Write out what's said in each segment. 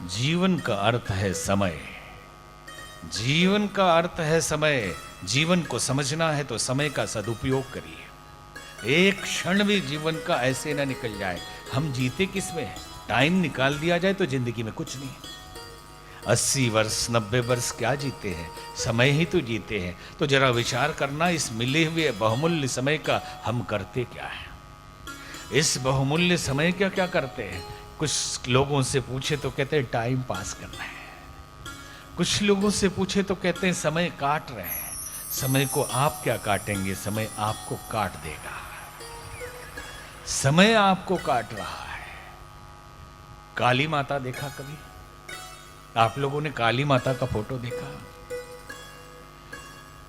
जीवन का अर्थ है समय। जीवन का अर्थ है समय। जीवन को समझना है तो समय का सदुपयोग करिए। एक क्षण भी जीवन का ऐसे ना निकल जाए। हम जीते किस में है? टाइम निकाल दिया जाए तो जिंदगी में कुछ नहीं। 80 वर्ष 90 वर्ष क्या जीते हैं? समय ही तो जीते हैं। तो जरा विचार करना, इस मिले हुए बहुमूल्य समय का हम करते क्या है? इस बहुमूल्य समय का क्या करते हैं? कुछ लोगों से पूछे तो कहते हैं टाइम पास करना है। कुछ लोगों से पूछे तो कहते हैं समय काट रहे हैं। समय को आप क्या काटेंगे? समय आपको काट देगा। समय आपको काट रहा है। काली माता देखा कभी? आप लोगों ने काली माता का फोटो देखा?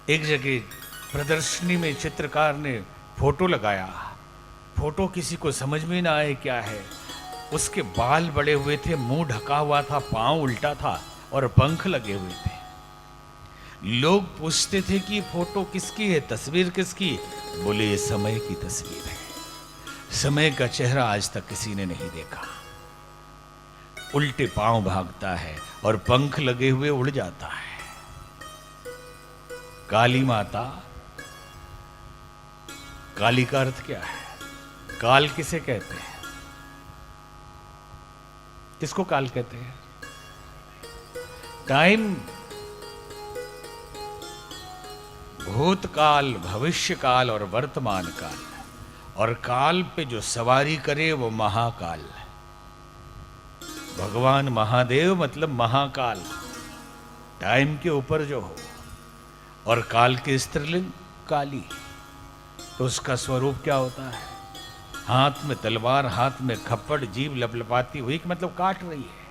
एक जगह प्रदर्शनी में चित्रकार ने फोटो लगाया। फोटो किसी को समझ में ना आए क्या है। उसके बाल बड़े हुए थे, मुंह ढका हुआ था, पांव उल्टा था और पंख लगे हुए थे। लोग पूछते थे कि फोटो किसकी है, तस्वीर किसकी? बोले ये समय की तस्वीर है। समय का चेहरा आज तक किसी ने नहीं देखा। उल्टे पांव भागता है और पंख लगे हुए उड़ जाता है। काली माता, काली का अर्थ क्या है? काल किसे कहते हैं? किसको काल कहते हैं? टाइम, भूतकाल, भविष्यकाल और वर्तमान काल। और काल पे जो सवारी करे वो महाकाल। भगवान महादेव मतलब महाकाल। टाइम के ऊपर जो हो। और काल के स्त्रीलिंग काली। तो उसका स्वरूप क्या होता है? हाथ में तलवार, हाथ में खप्पड़, जीभ लपलपाती हुई, कि मतलब काट रही है।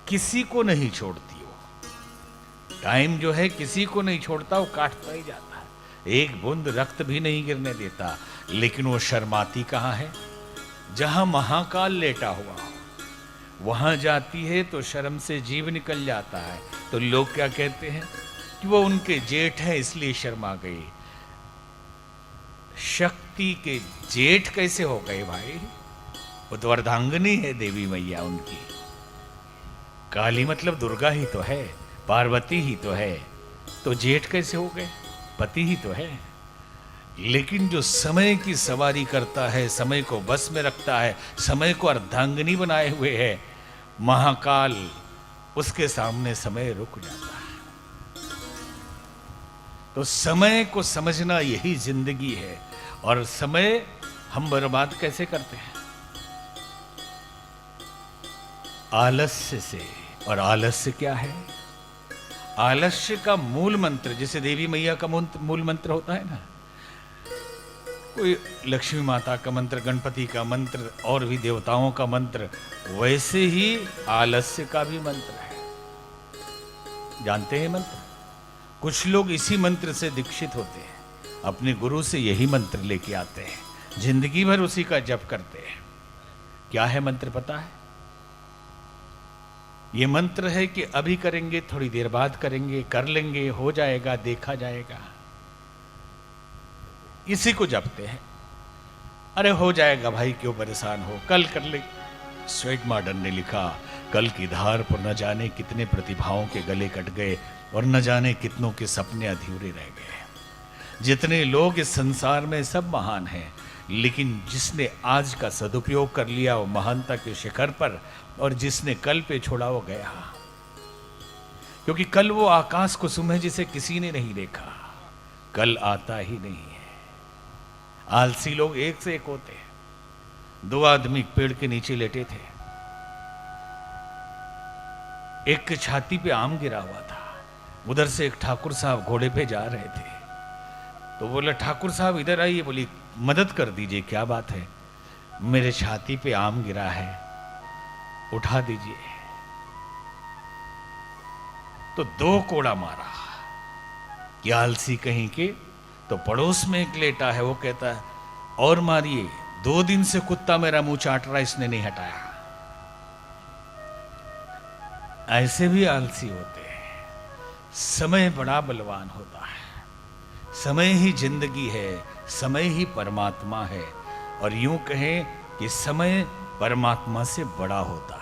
किसी को नहीं छोड़ती वो। टाइम जो है किसी को नहीं छोड़ता, वो काटता ही जाता है। एक बूंद रक्त भी नहीं गिरने देता। लेकिन वो शर्माती कहाँ है? जहां महाकाल लेटा हुआ हो वहां जाती है तो शर्म से जीव निकल जाता है। तो लोग क्या कहते हैं कि वो उनके जेठ है इसलिए शर्मा गई। शक्ति के जेठ कैसे हो गए भाई? वो तो अर्धांगिनी है देवी मैया उनकी। काली मतलब दुर्गा ही तो है, पार्वती ही तो है। तो जेठ कैसे हो गए? पति ही तो है। लेकिन जो समय की सवारी करता है, समय को बस में रखता है, समय को अर्धांगिनी बनाए हुए है महाकाल, उसके सामने समय रुक जाता है। तो समय को समझना यही जिंदगी है। और समय हम बर्बाद कैसे करते हैं? आलस्य से। और आलस्य क्या है? आलस्य का मूल मंत्र, जैसे देवी मैया का मूल मंत्र होता है ना, कोई लक्ष्मी माता का मंत्र, गणपति का मंत्र और भी देवताओं का मंत्र, वैसे ही आलस्य का भी मंत्र है। जानते हैं मंत्र? कुछ लोग इसी मंत्र से दीक्षित होते हैं। अपने गुरु से यही मंत्र लेके आते हैं, जिंदगी भर उसी का जप करते हैं। क्या है मंत्र पता है? ये मंत्र है कि अभी करेंगे, थोड़ी देर बाद करेंगे, कर लेंगे, हो जाएगा, देखा जाएगा। इसी को जपते हैं। अरे हो जाएगा भाई, क्यों परेशान हो, कल कर ले। स्वेट मॉडर्न ने लिखा, कल की धार पर न जाने कितने प्रतिभाओं के गले कट गए और न जाने कितनों के सपने अधूरे रह गए। जितने लोग इस संसार में सब महान हैं, लेकिन जिसने आज का सदुपयोग कर लिया वो महानता के शिखर पर, और जिसने कल पे छोड़ा वो गया। क्योंकि कल वो आकाश कुसुम है जिसे किसी ने नहीं देखा। कल आता ही नहीं है। आलसी लोग एक से एक होते हैं। 2 आदमी पेड़ के नीचे लेटे थे। एक की छाती पे आम गिरा हुआ था। उधर से एक ठाकुर साहब घोड़े पे जा रहे थे। तो बोला, ठाकुर साहब इधर आइए। बोली, मदद कर दीजिए। क्या बात है? मेरे छाती पे आम गिरा है, उठा दीजिए। तो 2 कोड़ा मारा। क्या आलसी कहीं के? तो पड़ोस में एक लेटा है, वो कहता है और मारिए, 2 दिन से कुत्ता मेरा मुंह चाट रहा, इसने नहीं हटाया। ऐसे भी आलसी होते हैं। समय बड़ा बलवान होता है। समय ही जिंदगी है, समय ही परमात्मा है। और यूं कहें कि समय परमात्मा से बड़ा होता है।